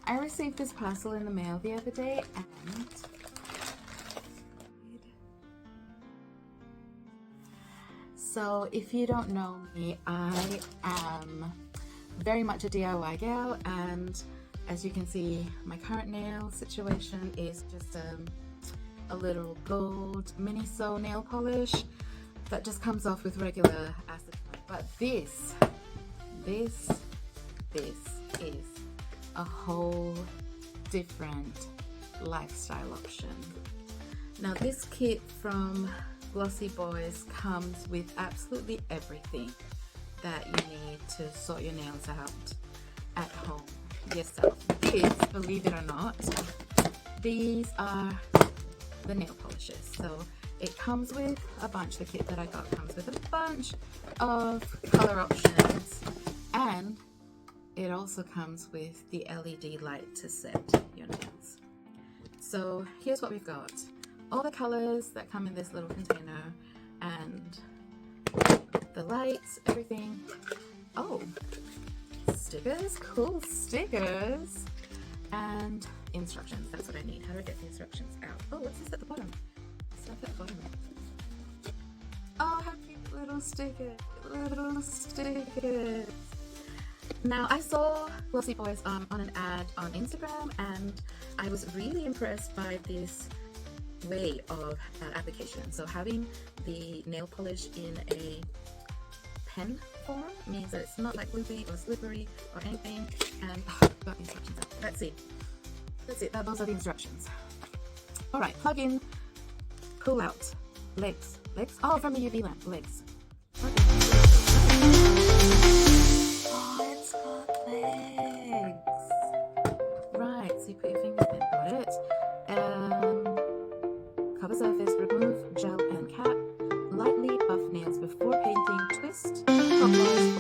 I received this parcel in the mail the other day, and so if you don't know me, I am very much a DIY gal, and as you can see, my current nail situation is just a little gold Miniso nail polish that just comes off with regular acetone. But this is a whole different lifestyle option. Now this kit from Glossy Boys comes with absolutely everything that you need to sort your nails out at home yourself. Kids, believe it or not, these are the nail polishes. So it comes with a bunch. The kit that I got comes with a bunch of color options, and it also comes with the LED light to set your nails. So here's what we've got. All the colors that come in this little container, and the lights, everything. Oh, stickers, cool stickers, and instructions. That's what I need. How do I get the instructions out? Oh, what's this at the bottom? Stuff at the bottom. Oh, how cute, little stickers, little stickers. Now, I saw Glossy Boys on an ad on Instagram, and I was really impressed by this way of application. So having the nail polish in a pen form means that it's not like loopy or slippery or anything. And got instructions out. Let's see. Those are the instructions. All right, plug in, pull out, legs. Oh, from the UV lamp, legs. Okay. Oh, it's got legs. Right, so you put your fingers in, got it. Cover surface, remove gel pen cap, lightly buff nails before painting, twist, clockwise,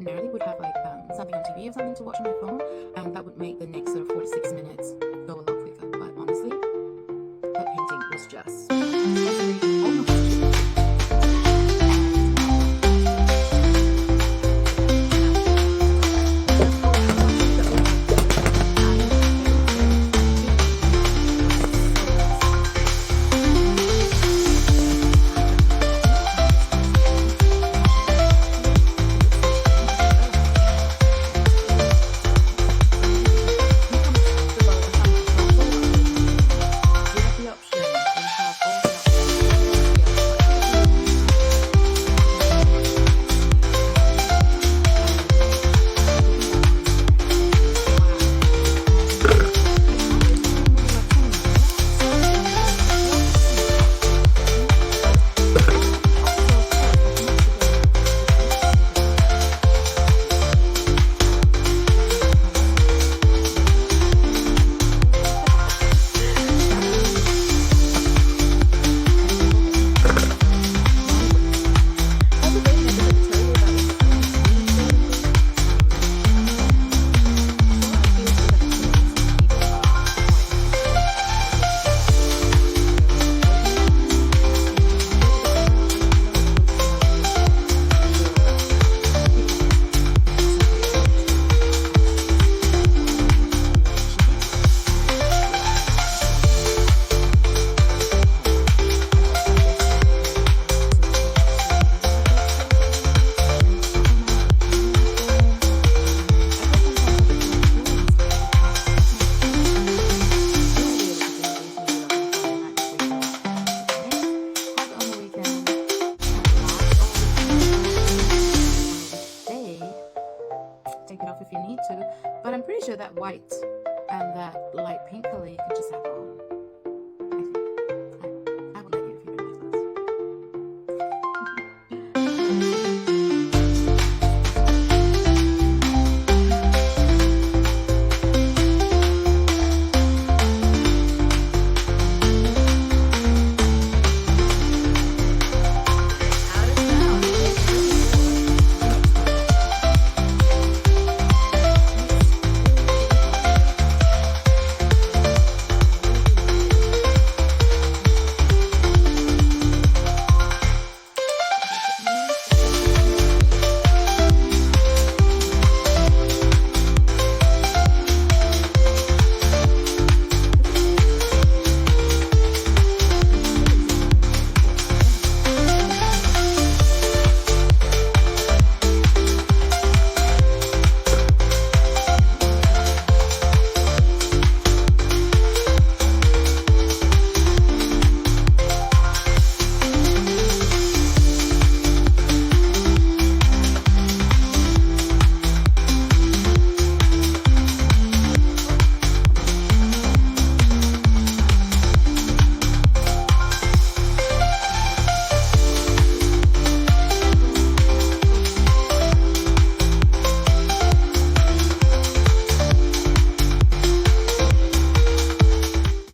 ordinarily would have like something on TV or something to watch on my phone, and that would make the next sort of 4 to 6 minutes go a lot quicker. But honestly, that painting was just almost. Take it off if you need to, but I'm pretty sure that white and that light pink color you can just have on.